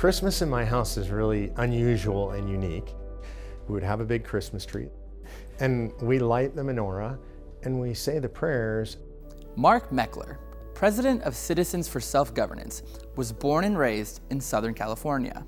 Christmas in my house is really unusual and unique. We would have a big Christmas tree, and we light the menorah, and we say the prayers. Mark Meckler, president of Citizens for Self-Governance, was born and raised in Southern California.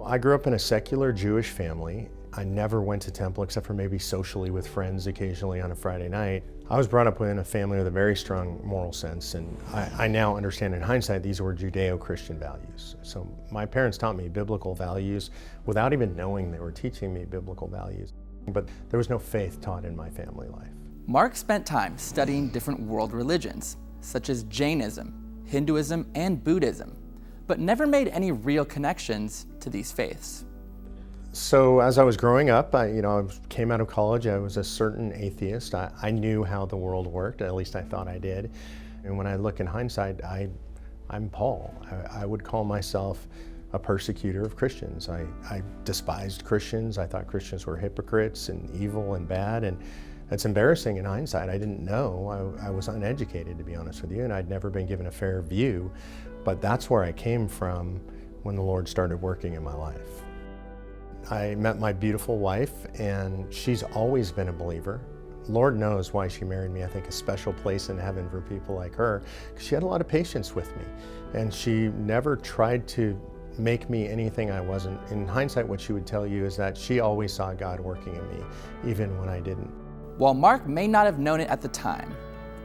I grew up in a secular Jewish family. I never went to temple except for maybe socially with friends occasionally on a Friday night. I was brought up in a family with a very strong moral sense, and I now understand in hindsight these were Judeo-Christian values. So my parents taught me biblical values without even knowing they were teaching me biblical values. But there was no faith taught in my family life. Mark spent time studying different world religions, such as Jainism, Hinduism, and Buddhism, but never made any real connections to these faiths. So as I was growing up, I came out of college, I was a certain atheist. I knew how the world worked, at least I thought I did. And when I look in hindsight, I'm Paul. I would call myself a persecutor of Christians. I despised Christians. I thought Christians were hypocrites and evil and bad. And it's embarrassing in hindsight. I didn't know. I was uneducated, to be honest with you, and I'd never been given a fair view. But that's where I came from when the Lord started working in my life. I met my beautiful wife, and she's always been a believer. Lord knows why she married me. I think a special place in heaven for people like her, because she had a lot of patience with me, and she never tried to make me anything I wasn't. In hindsight, what she would tell you is that she always saw God working in me, even when I didn't. While Mark may not have known it at the time,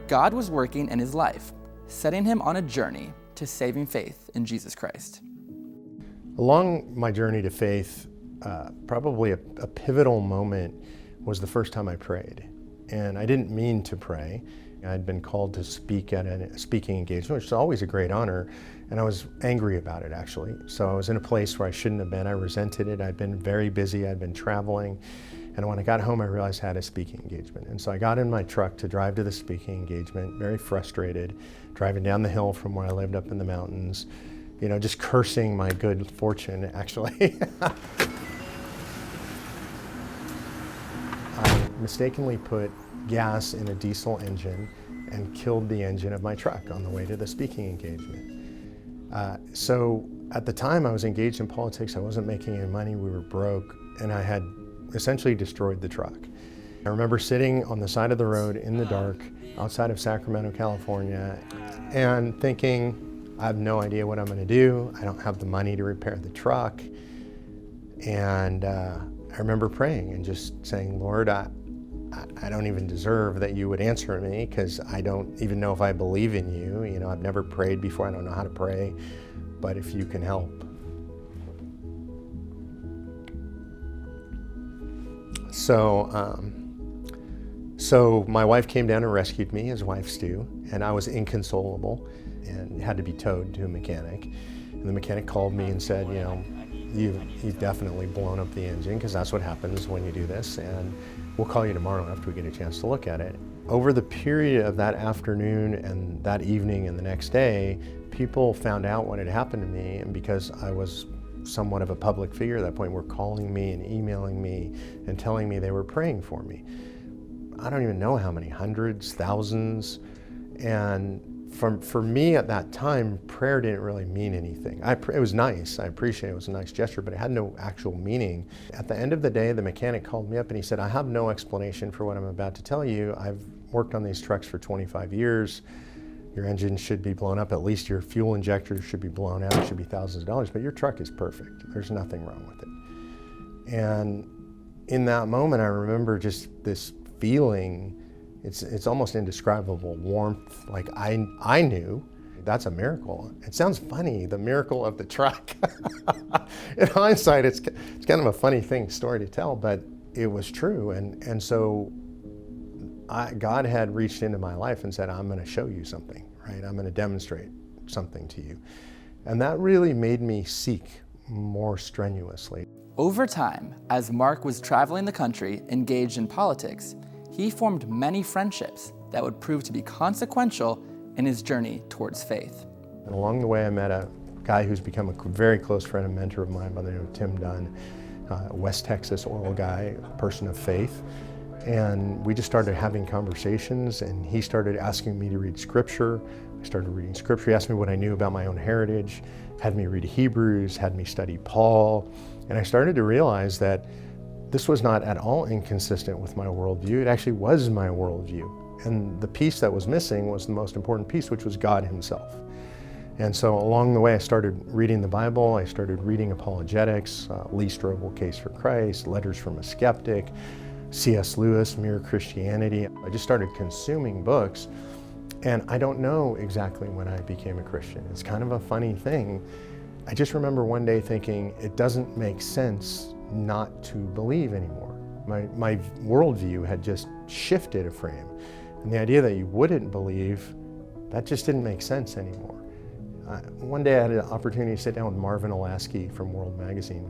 God was working in his life, setting him on a journey to saving faith in Jesus Christ. Along my journey to faith, probably a pivotal moment was the first time I prayed. And I didn't mean to pray. I'd been called to speak at a speaking engagement, which is always a great honor, and I was angry about it, actually. So I was in a place where I shouldn't have been. I resented it. I'd been very busy. I'd been traveling. And when I got home, I realized I had a speaking engagement. And so I got in my truck to drive to the speaking engagement, very frustrated, driving down the hill from where I lived up in the mountains, just cursing my good fortune, actually. I mistakenly put gas in a diesel engine and killed the engine of my truck on the way to the speaking engagement. So at the time I was engaged in politics, I wasn't making any money, we were broke, and I had essentially destroyed the truck. I remember sitting on the side of the road in the dark outside of Sacramento, California, and thinking, I have no idea what I'm gonna do. I don't have the money to repair the truck. And I remember praying and just saying, Lord, I don't even deserve that you would answer me, because I don't even know if I believe in you. I've never prayed before, I don't know how to pray, but if you can help. So my wife came down and rescued me, as wives do, and I was inconsolable and had to be towed to a mechanic. And the mechanic called me and said, you've definitely blown up the engine, because that's what happens when you do this, and we'll call you tomorrow after we get a chance to look at it. Over the period of that afternoon and that evening and the next day, people found out what had happened to me, and because I was somewhat of a public figure at that point, were calling me and emailing me and telling me they were praying for me. I don't even know how many, hundreds, thousands. And for me at that time, prayer didn't really mean anything. It was nice, I appreciate it, it was a nice gesture, but it had no actual meaning. At the end of the day, the mechanic called me up and he said, I have no explanation for what I'm about to tell you. I've worked on these trucks for 25 years. Your engine should be blown up, at least your fuel injector should be blown out, it should be thousands of dollars, but your truck is perfect. There's nothing wrong with it. And in that moment, I remember just this feeling, it's almost indescribable warmth, like I knew that's a miracle. It sounds funny, the miracle of the truck. In hindsight, it's kind of a funny story to tell, but it was true. And so God had reached into my life and said, I'm going to show you something, right? I'm going to demonstrate something to you. And that really made me seek more strenuously. Over time, as Mark was traveling the country, engaged in politics, he formed many friendships that would prove to be consequential in his journey towards faith. And along the way, I met a guy who's become a very close friend and mentor of mine by the name of Tim Dunn, West Texas oil guy, a person of faith. And we just started having conversations, and he started asking me to read scripture. I started reading scripture. He asked me what I knew about my own heritage, had me read Hebrews, had me study Paul. And I started to realize that this was not at all inconsistent with my worldview. It actually was my worldview. And the piece that was missing was the most important piece, which was God himself. And so along the way, I started reading the Bible. I started reading apologetics, Lee Strobel, Case for Christ, Letters from a Skeptic, C.S. Lewis, Mere Christianity. I just started consuming books. And I don't know exactly when I became a Christian. It's kind of a funny thing. I just remember one day thinking, it doesn't make sense not to believe anymore. My worldview had just shifted a frame. And the idea that you wouldn't believe, that just didn't make sense anymore. One day I had an opportunity to sit down with Marvin Olasky from World Magazine.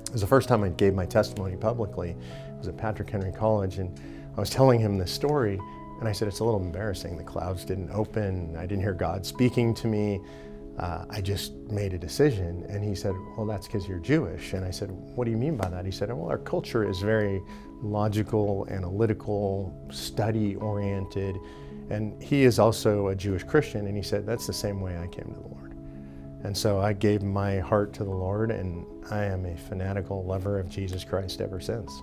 It was the first time I gave my testimony publicly. It was at Patrick Henry College, and I was telling him this story, and I said, it's a little embarrassing. The clouds didn't open. I didn't hear God speaking to me. I just made a decision. And he said, well, that's because you're Jewish. And I said, what do you mean by that? He said, well, our culture is very logical, analytical, study-oriented. And he is also a Jewish Christian. And he said, that's the same way I came to the Lord. And so I gave my heart to the Lord, and I am a fanatical lover of Jesus Christ ever since.